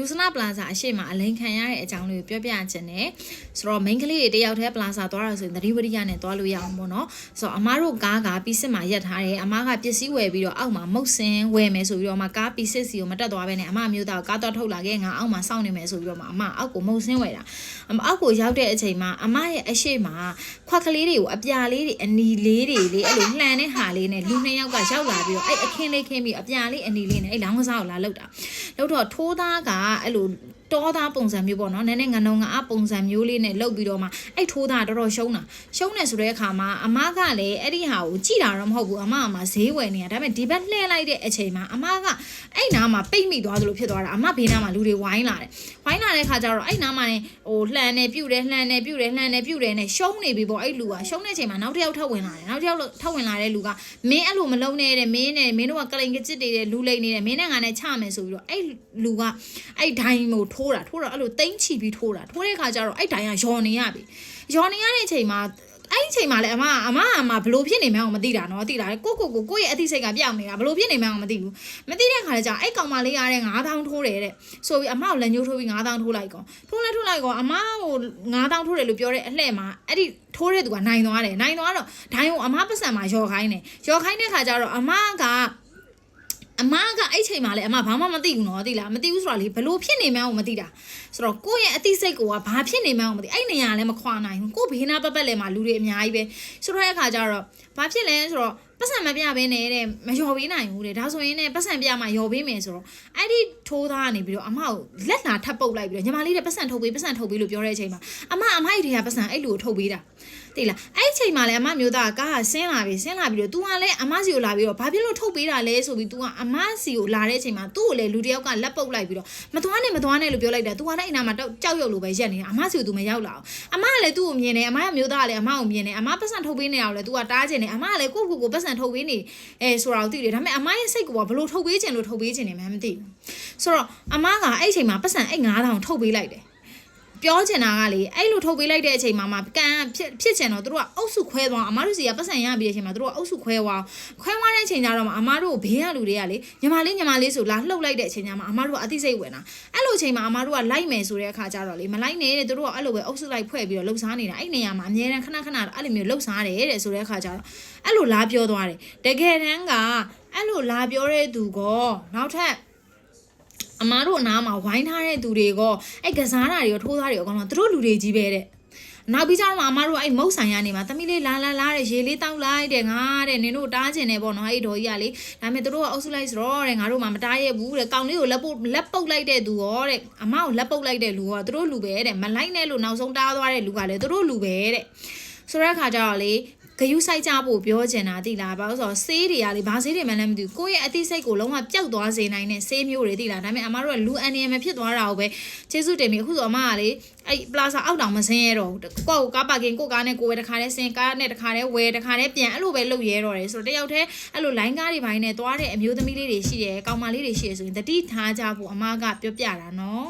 Usana Plaza အရှိမအလိန်ခံရတဲ့အကြောင်းလေးကိုပြောပြချင်တယ်ဆိုတော့ main ကလေးတွေတယောက်တည်း Plaza သွားတာဆိုရင်သတိဝရိယနဲ့သွားလို့ရအောင်ပေါ့နော်ဆိုတော့အမားတို့ကားကပီစစ်မှာရက်ထားတယ်အမားကပစ္စည်းဝယ်ပြီးတော့အောက်မှာမုတ်စင်ဝယ်မယ်ဆိုပြီးတော့မှကားပီစစ်စီကိုမတက်သွားဘဲနဲ့အမမျိုးသားကားတော့ထုတ်လာခဲ့ငါအောက်မှာစောင့်နေမယ်ဆိုပြီးတော့မှအမအောက်ကိုမုတ်စင်ဝယ်တာအောက်ကိုရောက်တဲ့အချိန်မှာအမရဲ့အရှိမခွက်ကလေးတွေကိုအပြာလေးတွေအနီလေးတွေလေအဲ့လိုလှန်တဲ့ဟာလေးနဲ့လူနှစ်ယောက်ကရောက်လာပြီးတော့အဲ့အခင်းလေးခင်းပြီးအပြာလေးအနီလေးနဲ့အဲ့လောင်းကစားကိုလာလောက်တာလောက်တော့ထိုးသားကအဲ့လိုတောသားပုံစံမျိုးပေါ့နော်နည်းနည်းငနုံငါပုံစံမျိုးလေးနဲ့လှုပ်ပြီးတော့မှအဲ့ထိုးသားတော်တော်ရှုံးတာရှုံးနေဆိုတဲ့အခါမှာအမကလည်းအဲ့ဒီဟာကိုကြည်တာတော့မဟုတ်ဘူးအမဈေးဝယ်နေတာဒါပေမဲ့ဒီဘက်လှည့်လိုက်တဲ့အချိန်မှာအမကအဲ့နားမှာပိတ်မိသွားသလိုဖြစ်သွားတာအမဘေးနားမှာလူတွေဝိုင်းလာတယ်ဝိုင်းလာတဲ့ခါကျတော့အဲ့နားမှာနေဟိုလှန်နေပြုတ်တယ်လှန်နေပြုတ်တယ်လှန်နေပြုတ်တယ်နဲ့ရှုံးနေပြီပေါ့အဲ့လူကရှုံးတဲ့အချိန်မှာနောက်တစ်ယောက်ထပ်ဝင်လာတယ်နောက်တစ်ယောက်ထပ်ဝင်လာတဲ့လူကမင်းအဲ့လိုမလုံးနဲ့တဲ့မင်းတို့ကကလိန်ကကြစ်တွေလူလိန်နေတယ်မင်းနဲ့ငါနဲ့ချမယ်ဆိုပြီးတော့အဲ့လူကအဲ့ဒိုင်းကိုထိုးတာအဲ့လိုတိမ့်ချီပြီးထိုးတဲ့ခါကျတော့အဲ့ဒိုင်းကယော်နေရပြီယော်နေရတဲ့အချိန်မှာအဲ့ဒီအချိန်မှာလည်းအမဘလို့ဖြစ်နေမှန်းမသိတာနော်သိတာလေကိုရဲ့အသိစိတ်ကပြောင်းနေတာဘလို့ဖြစ်နေမှန်းမသိဘူးမသိတဲ့ခါကျတော့အဲ့ကောင်မလေးရတဲ့9000ထိုးတယ်တဲ့ဆိုပြီးအမကိုလက်ညှိုးထိုးပြီး9000ထိုးလိုက်ကောင်ထိုးလိုက်ကောင်အမကို9000ထိုးတယ်လို့ပြောတဲ့အလှဲ့မှာအဲ့ဒီထိုးတဲ့သူကနိုင်သွားတော့ဒိုင်းကိုအမပတ်စံမှာယော်ခိုင်းတဲ့ခါကျတော့အမကအဲ့ချိန်မှာလေအမဘာမှမသိဘူးနော်သိလားမသိဘူးဆိုတော့လေဘလို့ဖြစ်နေမှန်းကိုမသိတာဆိုတော့ကိုယ့်ရဲ့အသိစိတ်ကိုကဘာဖြစ်နေမှန်းကိုမသိအဲ့နေရာလည်းမခွာနိုင်ဘူးကိုဘေးနာပတ်ပတ်လည်းမှာလူတွေအများကြီးပဲဆိုတော့အခါကျတော့ဘာဖြစ်လဲဆိုတော့ပတ်စံမပြဘဲနဲ့တဲ့မယော်ပေးနိုင်ဘူးတဲ့ဒါဆိုရင်ねပတ်စံပြမှာယော်ပေးမယ်ဆိုတော့အဲ့ဒီထိုးသားကနေပြီးတော့အမကိုလက်လာထပ်ပုတ်လိုက်ပြီးတော့ညီမလေးတဲ့ပတ်စံထုတ်ပေးလို့ပြောတဲ့အချိန်မှာအမကြီးတွေကပတ်စံအဲ့လိုထုတ်ပေးတာသိလားအဲ့အချိန်မှာလည်းအမမျိုးသားကားကဆင်းလာပြီးတော့ तू ကလည်းအမစီကိုလာပြီးတော့ဘာဖြစ်လို့ထုတ်ပေးတာလဲဆိုပြီး तू ကအမစီကိုလာတဲ့အချိန်မှာသူ့ကိုလည်းလူတယောက်ကလက်ပုတ်လိုက်ပြီးတော့မသွားနဲ့လို့ပြောလိုက်တာ तू ကလည်းအိမ်နာမှာကြောက်ရွံ့လို့ပဲရက်နေတာအမစီကို तू မရောက်လာအောင်အမကလည်းသူ့ကိုမြင်တယ်အမရဲ့မျိုးသားကလည်းအမကိုမြင်တယ်အမပတ်စံထုတ်ပေးနေတာကိုလည်း तू ကတားချင်တယ်အမကလည်းကိုပတ်စံထုတ်ပေးနေဆိုတာကိုသိတယ်ဒါပေမဲ့အမရဲ့စိတ်ကဘလို့ထုတ်ပေးချင်လို့ထုတ်ပေးချင်တယ်မှမသိဘူးဆိုတော့အမကအဲ့အချိန်မှာပတ်စံအဲ့9000ထုတ်ပေးလိုက်တယ်ပြောချင်တာကလေအဲ့လိုထုတ်ပေးလိုက်တဲ့အချိန်မှာကန်ဖြစ်ချင်တော့သူတို့ကအုပ်စုခွဲသွားအမားတို့စီကပတ်စံရပြီးတဲ့အချိန်မှာသူတို့ကအုပ်စုခွဲသွားတဲ့အချိန်ကျတော့အမားတို့ဘေးကလူတွေကလေညီမလေးဆိုလာလှုပ်လိုက်တဲ့အချိန်ကျမှအမားတို့ကအသိစိတ်ဝင်တာအဲ့လိုအချိန်မှာအမားတို့ကလိုက်မယ်ဆိုတဲ့အခါကျတော့လေမလိုက်နဲ့တဲ့သူတို့ကအဲ့လိုပဲအုပ်စုလိုက်ဖွဲ့ပြီးတော့လှုပ်ရှားနေတာအဲ့နေရာမှာအများတန်းခဏအဲ့လိုမျိုးလှုပ်ရှားတယ်တဲ့ဆိုတဲ့အခါကျတော့အဲ့လိုလာပြောသွားတယ်တကယ်တမ်းကအဲ့လိုလာပြောတဲ့သူကနောက်ထပ်အမားတို့အနားမှာဝိုင်းထားတဲ့သူတွေကအဲ့ကစားတာတွေကထိုးသားတွေအကောင်လုံးသူတို့လူတွေကြီးပဲတဲ့နောက်ပြီးကျတော့အမားတို့အဲ့မုတ်ဆိုင်ရနေမှာသမီးလေးလာတဲ့ရေလေးတောက်လိုက်တဲ့ငါတဲ့နင်တို့တားကျင်နေပေါ့နော်အဲ့ဒေါ်ကြီးကလေဒါပေမဲ့သူတို့ကအုပ်စုလိုက်ဆိုတော့တဲ့ငါတို့မှမတားရဘူးတဲ့ကောင်လေးကိုလက်ပုတ်လိုက်တဲ့သူရောတဲ့အမကိုလက်ပုတ်လိုက်တဲ့လူကသူတို့လူပဲတဲ့မလိုက်နဲ့လို့နောက်ဆုံးတားသွားတဲ့လူကလည်းသူတို့လူပဲတဲ့ဆိုတဲ့အခါကျတော့လေဂယုစိုက်ကြဖို့ပြောချင်တာသိလားဘာလို့ဆိုတော့ဆေးတွေကလေဘာဆေးတွေမှလည်းမသိဘူးကိုယ့်ရဲ့အသိစိတ်ကိုလုံးဝပျောက်သွားစေနိုင်တဲ့ဆေးမျိုးတွေသိလားဒါပေမဲ့အမတို့ကလူအန်ရမဖြစ်သွားတာကိုပဲကျေးဇူးတင်ပြီအခုဆိုအမကလေအဲ့ပလာဇာအောက်တောင်မဆင်းရတော့ကိုယ့်ကားပါကင်ကိုကားနဲ့ကိုယ်ပဲတခါတည်းဆင်းကားနဲ့တခါတည်းဝယ်တခါတည်းပြန်အဲ့လိုပဲလုပ်ရဲတော့တယ်ဆိုတော့တယောက်တည်းအဲ့လိုလိုင်းကားတွေပိုင်းနဲ့သွားတဲ့အမျိုးသမီးလေးတွေရှိတယ်ကောင်မလေးတွေရှိတယ်ဆိုရင်တတိထားကြဖို့အမကပြောပြတာနော်